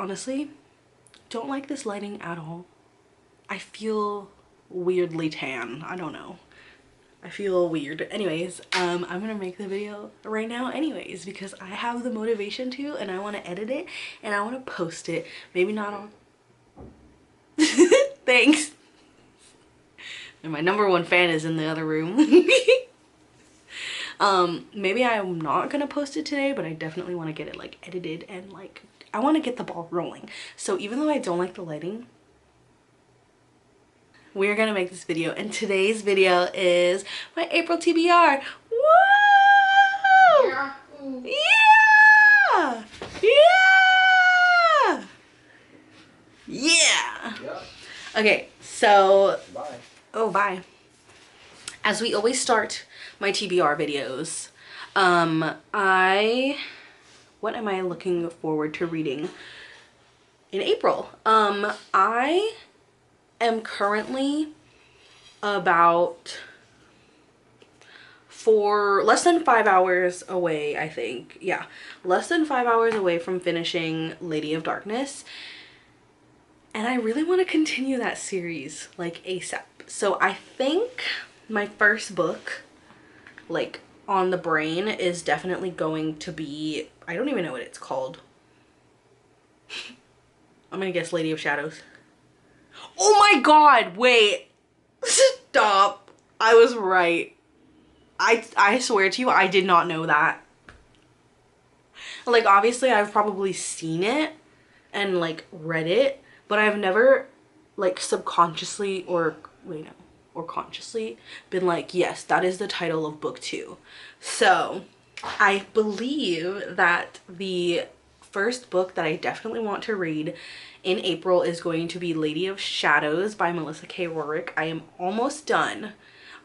honestly don't like this lighting at all. I feel weirdly tan. I don't know. I feel weird. Anyways, I'm gonna make the video right now anyways because I have the motivation to, and I want to edit it and I want to post it. Maybe not all. Thanks. And my #1 fan is in the other room. Maybe I'm not gonna post it today, but I definitely want to get it like edited and like I want to get the ball rolling. So even though I don't like the lighting, we're gonna make this video, and today's video is my April TBR. Woo! Yeah. Yeah! Yeah! Yeah! Yeah. Okay, so Bye. oh, bye. As we always start my TBR videos, what am I looking forward to reading in April? I am currently about less than 5 hours away, I think. Yeah, less than 5 hours away from finishing Lady of Darkness. And I really want to continue that series like ASAP. So I think my first book, like on the brain, is definitely going to be, I don't even know what it's called. I'm gonna guess Lady of Shadows. Oh my god, wait. Stop. I was right. I swear to you, I did not know that. Like, obviously I've probably seen it and like read it, but I've never like subconsciously or consciously been like, yes, that is the title of book 2. So I believe that the first book that I definitely want to read in April is going to be Lady of Shadows by Melissa K. Rorick. I am almost done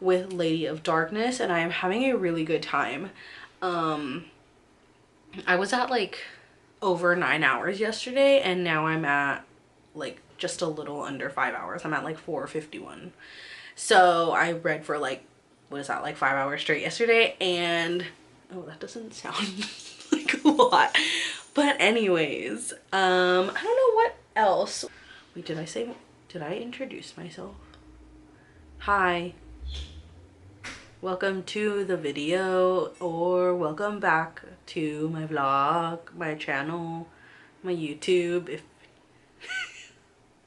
with Lady of Darkness and I am having a really good time. I was at like over 9 hours yesterday and now I'm at like just a little under 5 hours. I'm at like 4:51. So I read for like, what is that, like 5 hours straight yesterday, and oh, that doesn't sound like a lot. But anyways, I don't know what else. Wait, did I introduce myself? Hi. Welcome to the video, or welcome back to my vlog, my channel, my YouTube. If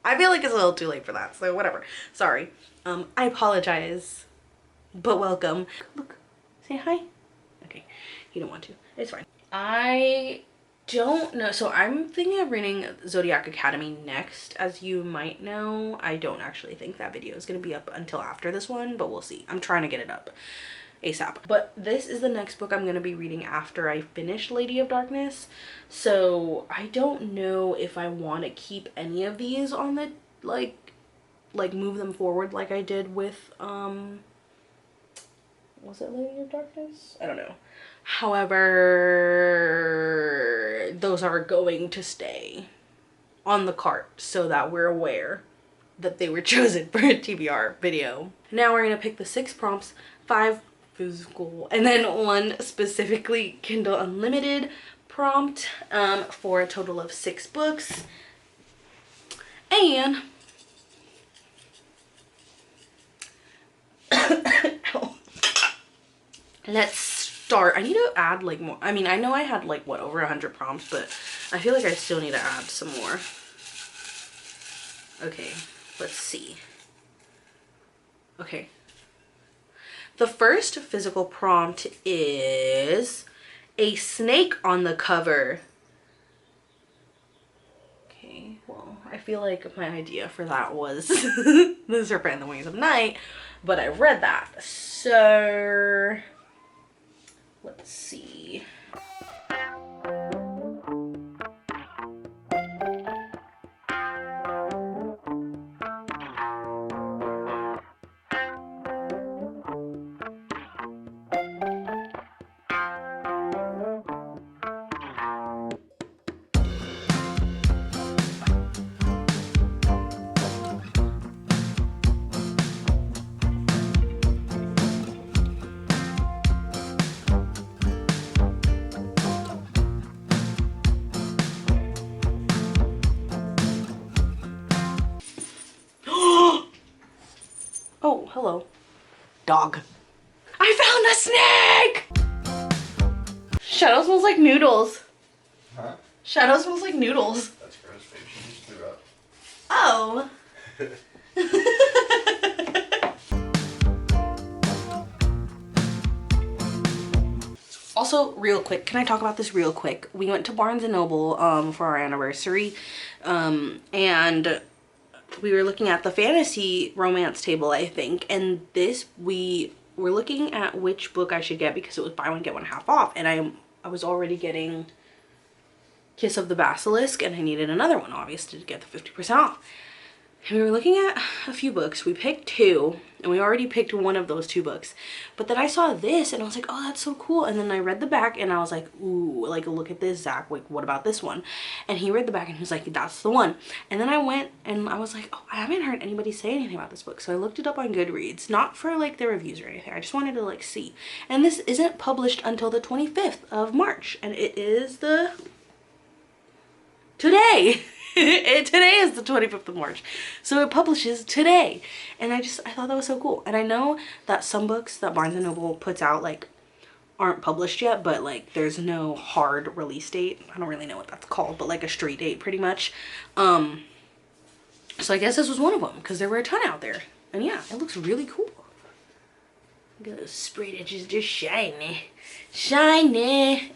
I feel like it's a little too late for that, so whatever. Sorry. I apologize, but welcome. Look, say hi. Okay, you don't want to. It's fine. I don't know. So I'm thinking of reading Zodiac Academy next. As you might know, I don't actually think that video is going to be up until after this one, but we'll see. I'm trying to get it up ASAP. But this is the next book I'm going to be reading after I finish Lady of Darkness. So I don't know if I want to keep any of these on the, like move them forward like I did with, was it Lady of Darkness? I don't know. However, those are going to stay on the cart so that we're aware that they were chosen for a TBR video. Now we're going to pick the 6 prompts, 5 physical, and then 1 specifically Kindle Unlimited prompt, for a total of 6 books. And let's start. I need to add like more. I mean, I know I had like what, over 100 prompts, but I feel like I still need to add some more. Okay, let's see. Okay, the first physical prompt is a snake on the cover. Okay, well, I feel like my idea for that was The Serpent and the Wings of Night, but I read that. So let's see. hello. Dog. I found a snake! Shadow smells like noodles. Huh? Shadow smells like noodles. That's gross, babe. She just threw up. Oh. Also, real quick, can I talk about this real quick? We went to Barnes & Noble for our anniversary, and we were looking at the fantasy romance table, I think, and we were looking at which book I should get because it was buy one get one half off, and I was already getting Kiss of the Basilisk, and I needed another one, obviously, to get the 50% off. And we were looking at a few books. We picked two, and we already picked one of those two books. But then I saw this, and I was like, oh, that's so cool. And then I read the back, and I was like, ooh, like, look at this, Zach. Like, what about this one? And he read the back, and he was like, that's the one. And then I went, and I was like, oh, I haven't heard anybody say anything about this book. So I looked it up on Goodreads. Not for, like, the reviews or anything. I just wanted to, like, see. And this isn't published until the 25th of March. And it is the... today. Today is the 25th of March, so it publishes today, and I thought that was so cool. And I know that some books that Barnes & Noble puts out, like, aren't published yet, but, like, there's no hard release date. I don't really know what that's called, but, like, a straight date pretty much. So I guess this was one of them, because there were a ton out there. And yeah, it looks really cool. Look at those sprayed edges, just shiny,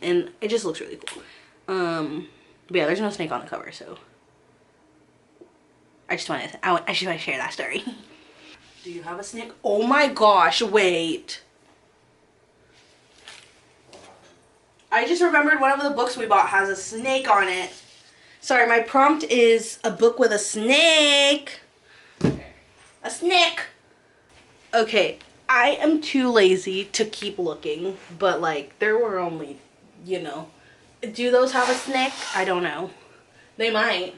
and it just looks really cool. But yeah, there's no snake on the cover, so I just want to share that story. Do you have a snake? Oh my gosh, wait. I just remembered one of the books we bought has a snake on it. Sorry, my prompt is a book with a snake. A snake. Okay, I am too lazy to keep looking, but like there were only, you know. Do those have a snake? I don't know. They might.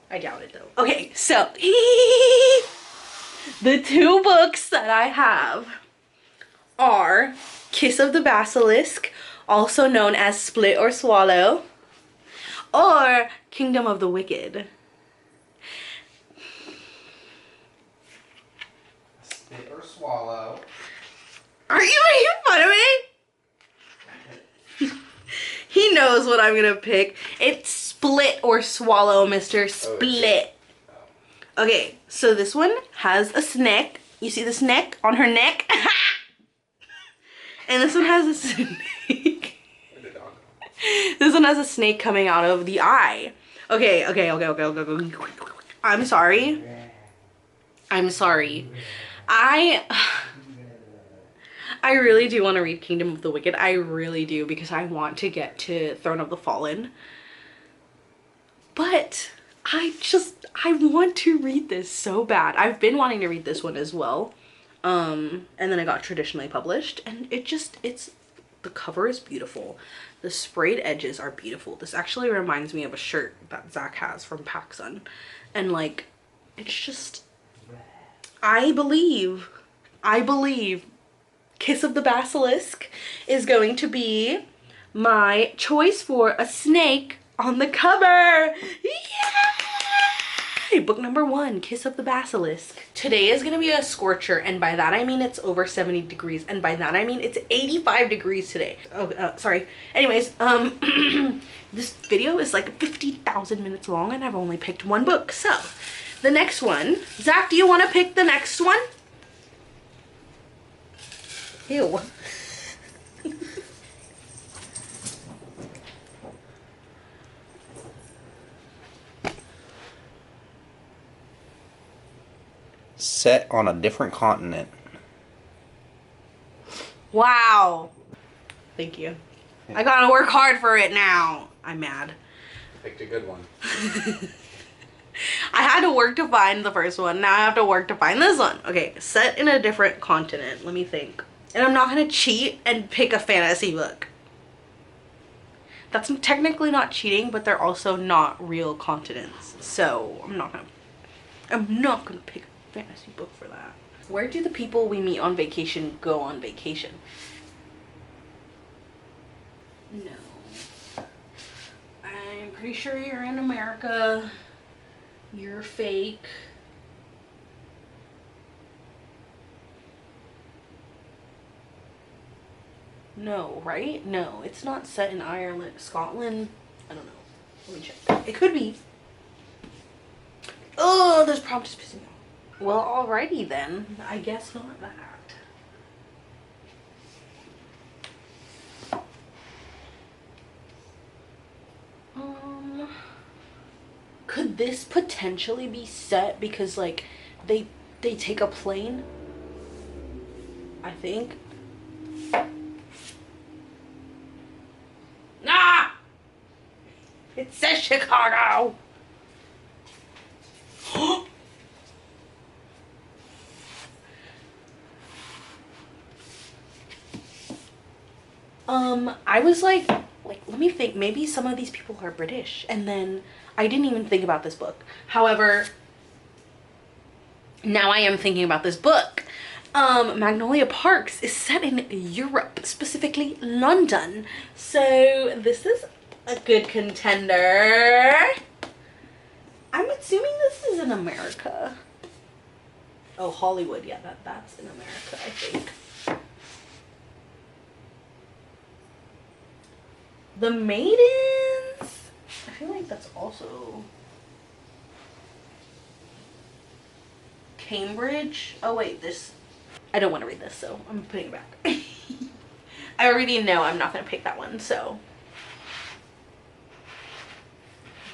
I doubt it though. Okay, so the two books that I have are Kiss of the Basilisk, also known as Split or Swallow, or Kingdom of the Wicked. Spit or swallow. Are you making fun of me? He knows what I'm gonna pick. It's Split or Swallow, Mr. Split. Oh. Okay, so this one has a snake. You see the snake on her neck? And this one has a snake. This one has a snake coming out of the eye. Okay. I'm sorry. I really do want to read Kingdom of the Wicked. I really do, because I want to get to Throne of the Fallen. But I want to read this so bad. I've been wanting to read this one as well. And then it got traditionally published, and the cover is beautiful. The sprayed edges are beautiful. This actually reminds me of a shirt that Zach has from PacSun. And like, it's just, I believe Kiss of the Basilisk is going to be my choice for a snake on the cover. Yay! Book number 1, Kiss of the Basilisk. Today is gonna be a scorcher, and by that I mean it's over 70 degrees, and by that I mean it's 85 degrees today. Oh, sorry. Anyways, this video is like 50,000 minutes long, and I've only picked one book. So, the next one, Zach, do you want to pick the next one? Ew. Set on a different continent. Wow. Thank you. I gotta work hard for it now. I'm mad. Picked a good one. I had to work to find the first one. Now I have to work to find this one. Okay, set in a different continent. Let me think. And I'm not gonna cheat and pick a fantasy book. That's technically not cheating, but they're also not real continents. So I'm not gonna pick a fantasy book for that. Where do the people we meet on vacation go on vacation? No. I'm pretty sure you're in America. You're fake. No, right? No, it's not set in Ireland. Scotland? I don't know. Let me check. It could be. Oh, this prompt is pissing me off. Well, alrighty then. I guess not that. Could this potentially be set because like they take a plane? I think. Ah! It says Chicago. I was like, let me think. Maybe some of these people are British, and then I didn't even think about this book. However, now I am thinking about this book. Magnolia Parks is set in Europe, specifically London. So this is a good contender. I'm assuming this is in America. Oh, Hollywood. Yeah, that's in America, I think. The Maidens. I feel like that's also Cambridge. Oh wait, this. I don't want to read this, so I'm putting it back. I already know I'm not going to pick that one, so.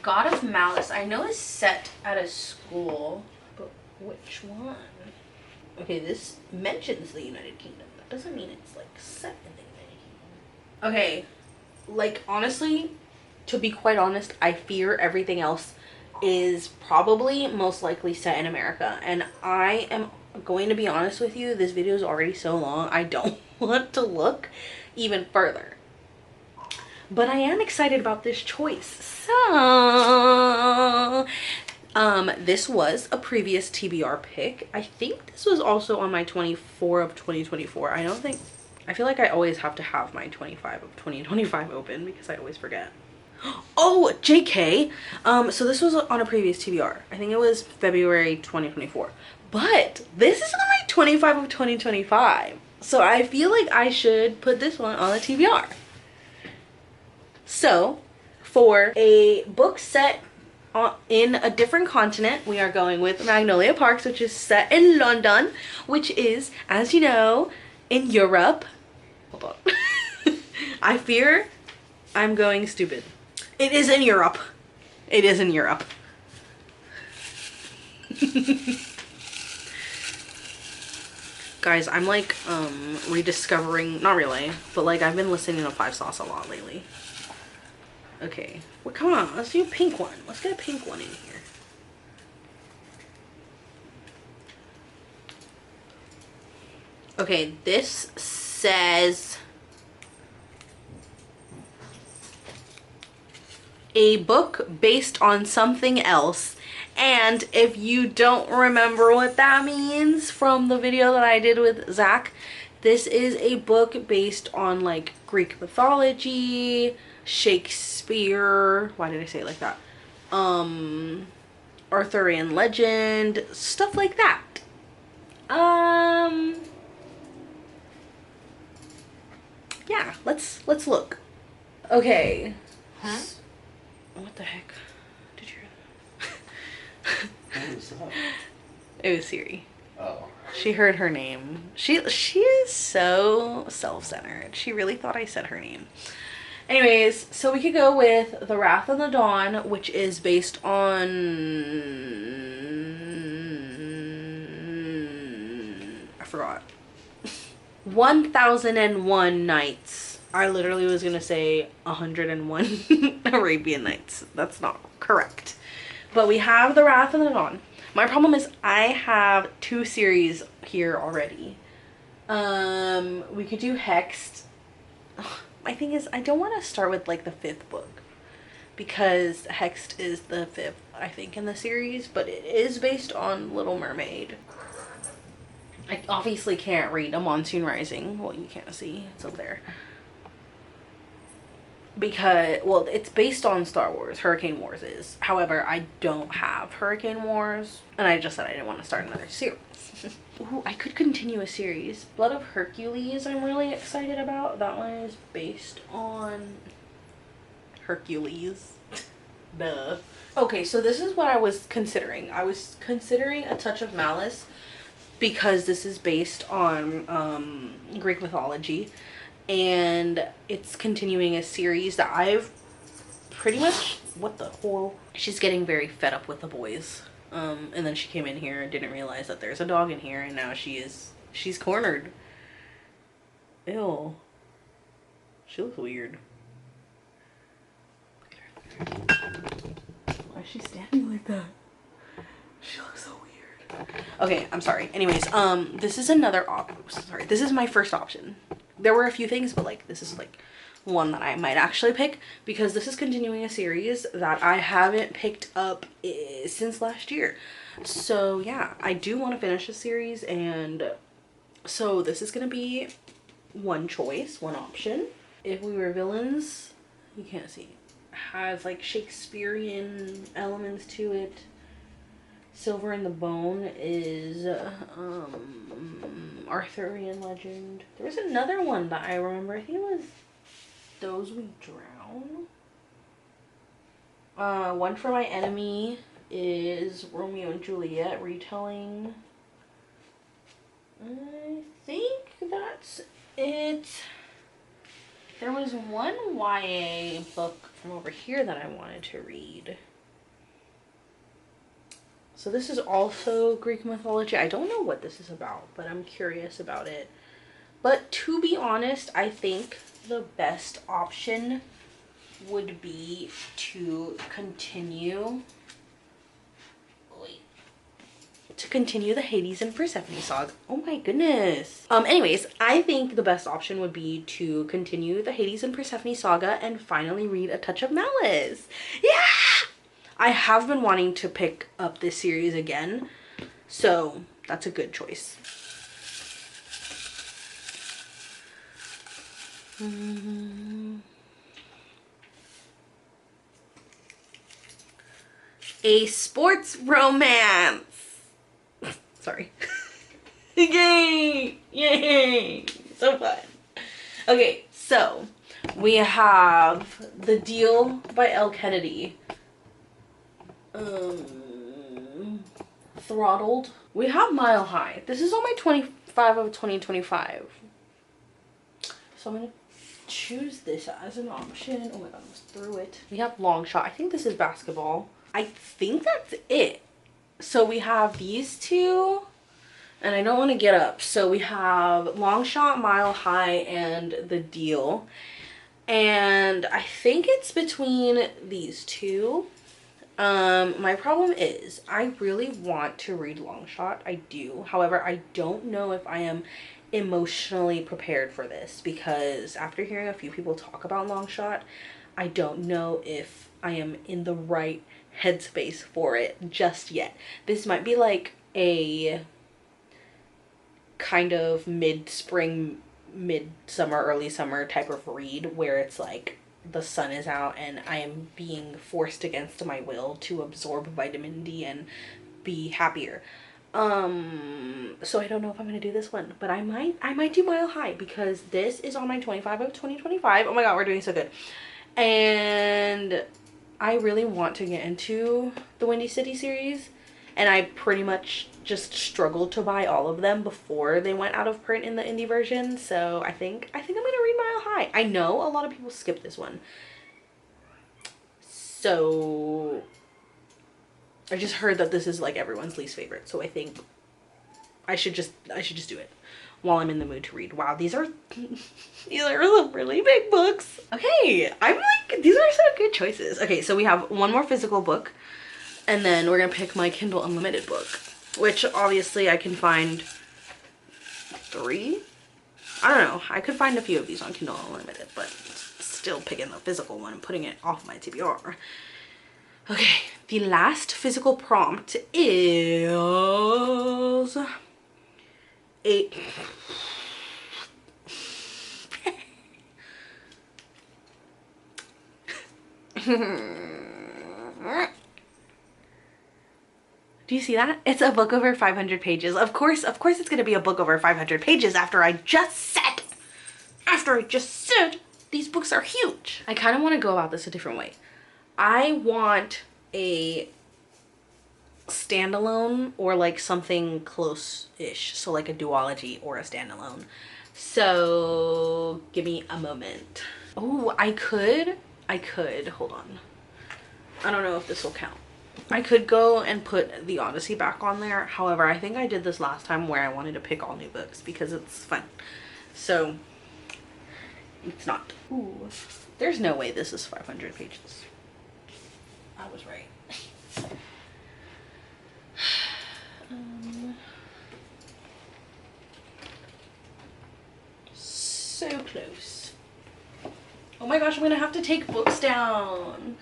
God of Malice. I know it's set at a school, but which one? Okay, this mentions the United Kingdom. That doesn't mean it's like set in the United Kingdom. Okay, like honestly, to be quite honest, I fear everything else is probably most likely set in America. And I am going to be honest with you, this video is already so long, I don't want to look even further. But I am excited about this choice. So, this was a previous TBR pick. I think this was also on my 24 of 2024. I feel like I always have to have my 25 of 2025 open because I always forget. Oh, JK. So this was on a previous TBR. I think it was February 2024. But this is on my 25 of 2025. So I feel like I should put this one on the TBR. So, for a book set in a different continent, we are going with Magnolia Parks, which is set in London, which is, as you know, in Europe. Hold on. I fear I'm going stupid. It is in Europe. It is in Europe. Guys, I'm like rediscovering, not really, but like I've been listening to Five Sauce a lot lately. Okay, well come on, let's do a pink one. Let's get a pink one in here. Okay, this says a book based on something else. And if you don't remember what that means from the video that I did with Zach, this is a book based on like Greek mythology, Shakespeare, why did I say it like that? Arthurian legend, stuff like that. Yeah, let's look. Okay. Huh? What the heck? Did you hear that? What was that? It was Siri. Oh. She heard her name. She is so self-centered. She really thought I said her name. Anyways, so we could go with The Wrath of the Dawn, which is based on... I forgot. 1001 Nights. I literally was gonna say 101 Arabian Nights. That's not correct. But we have The Wrath of the Dawn. My problem is I have 2 series here already. We could do Hexed. My thing is I don't want to start with like the 5th book because Hexed is the 5th, I think, in the series, but it is based on Little Mermaid. I obviously can't read A Monsoon Rising. Well, you can't see. It's up there. because, well, it's based on Star Wars. Hurricane Wars is. However, I don't have Hurricane Wars, and I just said I didn't want to start another series. Ooh, I could continue a series. Blood of Hercules I'm really excited about. That one is based on Hercules. Duh. Okay, so this is what I was considering. I was considering A Touch of Malice because this is based on Greek mythology, and it's continuing a series that I've pretty much, what the whole, she's getting very fed up with the boys. And then she came in here and didn't realize that there's a dog in here, and now she's cornered. Ew. She looks weird. Why is she standing like that? She looks so weird. Okay, I'm sorry. Anyways, this is another sorry, this is my first option. There were a few things, but like this is like one that I might actually pick because this is continuing a series that I haven't picked up since last year. So yeah, I do want to finish the series, and so this is gonna be one choice, one option. If We Were Villains, you can't see, has like Shakespearean elements to it. Silver in the Bone is Arthurian legend. There was another one that I remember. I think it was Those We Drown. One for My Enemy is Romeo and Juliet retelling. I think that's it. There was one YA book from over here that I wanted to read. So this is also Greek mythology. I don't know what this is about, but I'm curious about it. But to be honest, I think the best option would be to continue the Hades and Persephone saga. Oh my goodness. Anyways, I think the best option would be to continue the Hades and Persephone saga and finally read A Touch of Malice. Yeah! I have been wanting to pick up this series again, so that's a good choice. A sports romance. Sorry. Yay! Yay! So fun. Okay, so we have The Deal by Elle Kennedy. Throttled. We have Mile High. This is on my 25 of 2025. So I'm gonna choose this as an option. Oh my god, I almost threw it. We have Long Shot. I think this is basketball. I think that's it. So we have these two, and I don't want to get up. So we have Long Shot, Mile High, and The Deal. And I think it's between these two. My problem is I really want to read Long Shot. I do. However, I don't know if I am emotionally prepared for this, because after hearing a few people talk about Long Shot, I don't know if I am in the right headspace for it just yet. This might be like a kind of mid-spring, mid-summer, early summer type of read where it's like the sun is out and I am being forced against my will to absorb vitamin D and be happier. So I don't know if I'm gonna do this one, but I might do Mile High because this is on my 25 of 2025. Oh my god, we're doing so good. And I really want to get into the Windy City series, and I pretty much just struggled to buy all of them before they went out of print in the indie version. So I think I'm gonna read Mile High. I know a lot of people skip this one, so I just heard that this is like everyone's least favorite. So I think I should just do it while I'm in the mood to read. Wow, these are some really big books. Okay, I'm like, these are some good choices. Okay, so we have one more physical book, and then we're gonna pick my Kindle Unlimited book, which obviously I can find 3. I don't know, I could find a few of these on Kindle Unlimited, but still picking the physical one and putting it off my TBR. Okay, the last physical prompt is Do you see that? It's a book over 500 pages. Of course it's gonna be a book over 500 pages after I just said these books are huge. I kind of want to go about this a different way. I want a standalone or like something close-ish. So like a duology or a standalone. So give me a moment. Oh, I could, hold on. I don't know if this will count. I could go and put the Odyssey back on there. However, I think I did this last time where I wanted to pick all new books because it's fun. So it's not. Ooh, there's no way this is 500 pages. I was right. So close. Oh my gosh, I'm gonna have to take books down.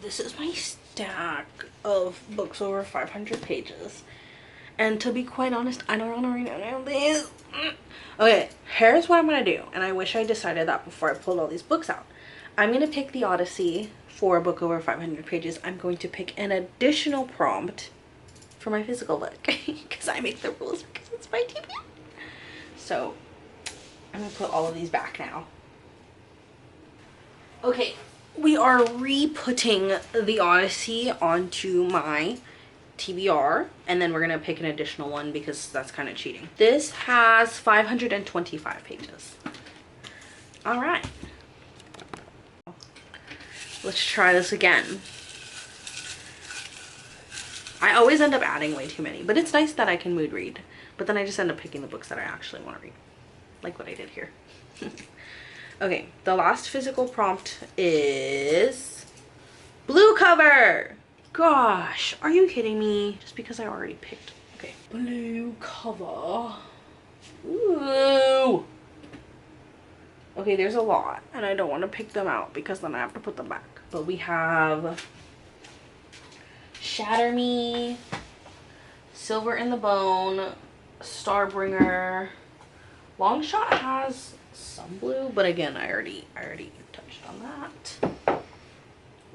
This is my stack of books over 500 pages. And to be quite honest, I don't want to read any of these. Okay, here's what I'm going to do. And I wish I decided that before I pulled all these books out. I'm going to pick the Odyssey for a book over 500 pages. I'm going to pick an additional prompt for my physical book. Because I make the rules because it's my TBR. So, I'm going to put all of these back now. Okay, we are re-putting the Odyssey onto my TBR, and then we're gonna pick an additional one because that's kind of cheating. This has 525 pages. All right, let's try this again. I always end up adding way too many, but it's nice that I can mood read, but then I just end up picking the books that I actually want to read, like what I did here. Okay, the last physical prompt is blue cover. Gosh, are you kidding me? Just because I already picked. Okay, blue cover. Ooh. Okay, there's a lot, and I don't want to pick them out because then I have to put them back. But we have Shatter Me, Silver in the Bone, Starbringer. Longshot has some blue, but again, I already touched on that.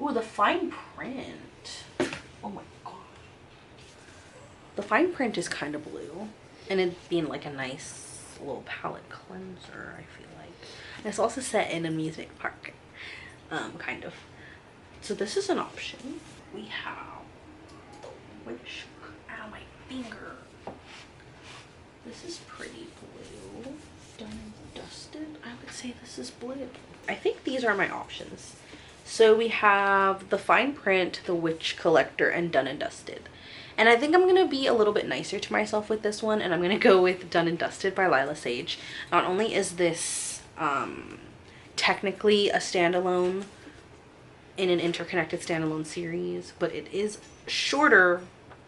Ooh, the fine print. Oh my god. The fine print is kind of blue, and it being like a nice little palette cleanser, I feel like. And it's also set in a amusement park, kind of. So this is an option. We have the witch. Ow, my finger. This is pretty blue. Done and dusted. I would say this is blue. I think these are my options. So we have the fine print, the witch collector, and done and dusted. And I think I'm going to be a little bit nicer to myself with this one, and I'm going to go with Done and Dusted by Lila Sage. Not only is this technically a standalone in an interconnected standalone series, but it is shorter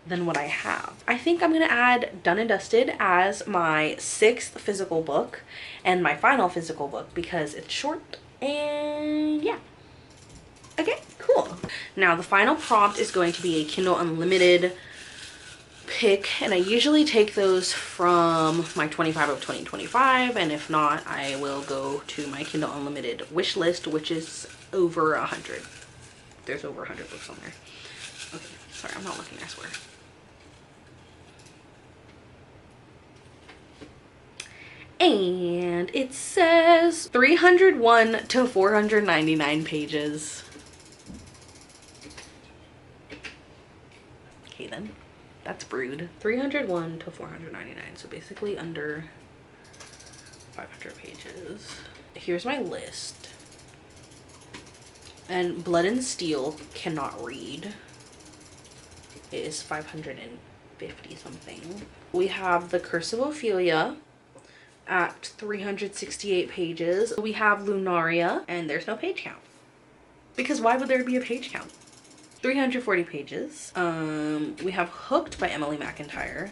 than what I have. I think I'm going to add Done and Dusted as my 6th physical book and my final physical book because it's short, and yeah. Okay, cool. Now the final prompt is going to be a Kindle Unlimited pick, and I usually take those from my 25 of 2025, and if not, I will go to my Kindle Unlimited wish list, which is over 100. There's over 100 books on there. Okay, sorry, I'm not looking, I swear. And it says 301 to 499 pages. Okay then, that's Brood. 301 to 499, so basically under 500 pages. Here's my list. And Blood and Steel cannot read. It is 550 something. We have The Curse of Ophelia at 368 pages. We have Lunaria, and there's no page count. Because why would there be a page count? 340 pages. We have Hooked by Emily McIntyre.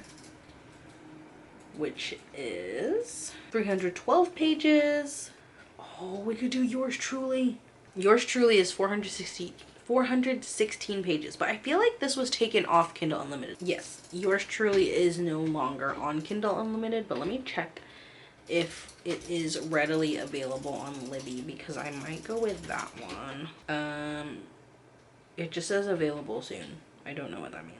which is 312 pages. Oh, we could do Yours Truly. Yours Truly is 416 pages, but I feel like this was taken off Kindle Unlimited. Yes, Yours Truly is no longer on Kindle Unlimited, but let me check if it is readily available on Libby, because I might go with that one. It just says available soon. I don't know what that means.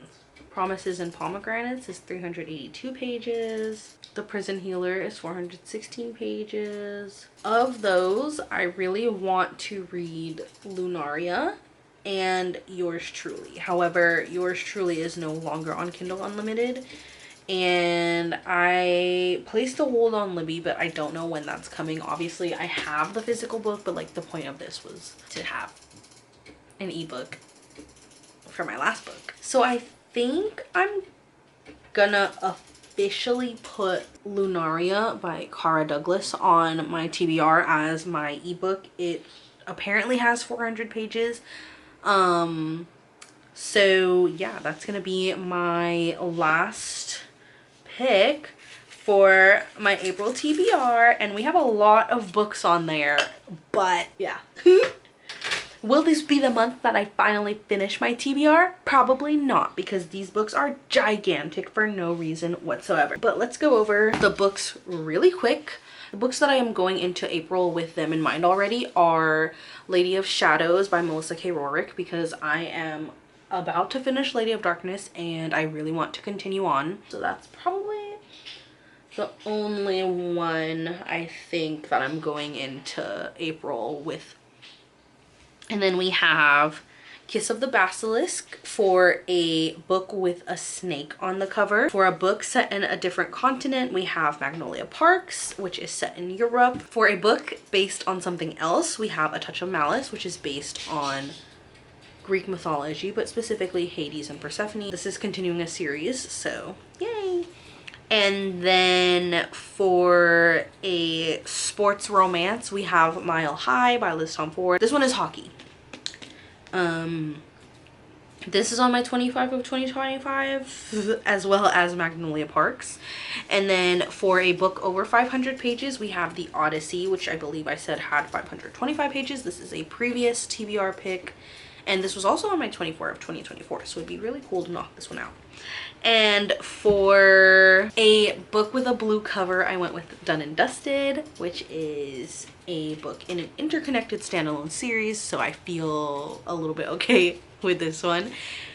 Promises and Pomegranates is 382 pages. The Prison Healer is 416 pages. Of those, I really want to read Lunaria and Yours Truly. However, Yours Truly is no longer on Kindle Unlimited, and I placed a hold on Libby, but I don't know when that's coming. Obviously, I have the physical book, but like the point of this was to have an ebook for my last book. So I think I'm gonna officially put Lunaria by Kara Douglas on my TBR as my ebook. It apparently has 400 pages. So yeah, that's gonna be my last pick for my April TBR, and we have a lot of books on there, but yeah. Will this be the month that I finally finish my TBR? Probably not, because these books are gigantic for no reason whatsoever. But let's go over the books really quick. The books that I am going into April with them in mind already are Lady of Shadows by Melissa K. Rorick, because I am about to finish Lady of Darkness and I really want to continue on. So that's probably the only one I think that I'm going into April with. And then we have Kiss of the Basilisk for a book with a snake on the cover. For a book set in a different continent, we have Magnolia Parks, which is set in Europe. For a book based on something else, we have A Touch of Malice, which is based on Greek mythology, but specifically Hades and Persephone. This is continuing a series, so yay! And then for a sports romance, we have Mile High by Liz Tom Ford. This one is hockey. This is on my 25 of 2025, as well as Magnolia Parks. And then for a book over 500 pages, we have The Odyssey, which I believe I said had 525 pages. This is a previous TBR pick, and this was also on my 24 of 2024, so it'd be really cool to knock this one out. And for a book with a blue cover, I went with Done and Dusted, which is a book in an interconnected standalone series, so I feel a little bit okay with this one.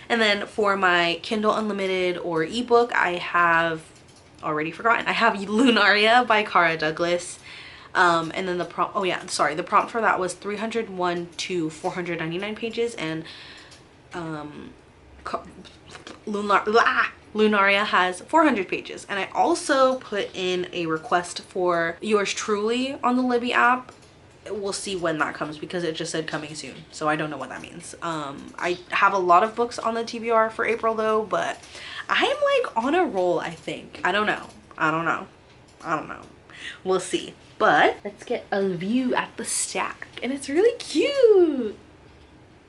And then for my Kindle Unlimited or ebook, I have already forgotten. I have Lunaria by Kara Douglas. And then the prompt, oh yeah, sorry, the prompt for that was 301 to 499 pages, and Lunaria has 400 pages. And I also put in a request for Yours Truly on the Libby app. We'll see when that comes, because it just said coming soon, so I don't know what that means. I have a lot of books on the TBR for April though, but I am like on a roll, I think. I don't know. We'll see. But let's get a view at the stack, and it's really cute.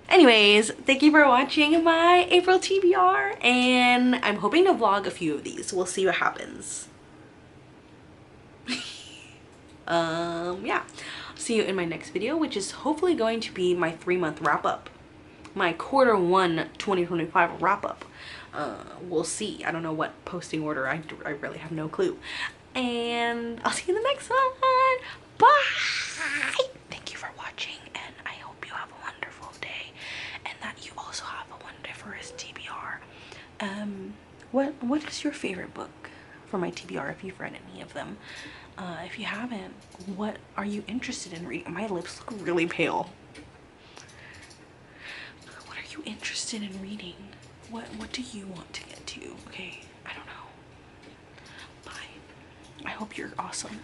Anyways, thank you for watching my April TBR, and I'm hoping to vlog a few of these. We'll see what happens. Yeah. See you in my next video, which is hopefully going to be my 3-month wrap-up. My Q1 2025 wrap-up. We'll see. I don't know what posting order. I really have no clue. And I'll see you in the next one. Bye! Thank you for watching, and I hope you have a wonderful day, and that you also have a wonderful TBR. What is your favorite book for my TBR, if you've read any of them? If you haven't, what are you interested in reading? My lips look really pale. What are you interested in reading? What do you want to get to? Okay, I don't know. Bye. I hope you're awesome.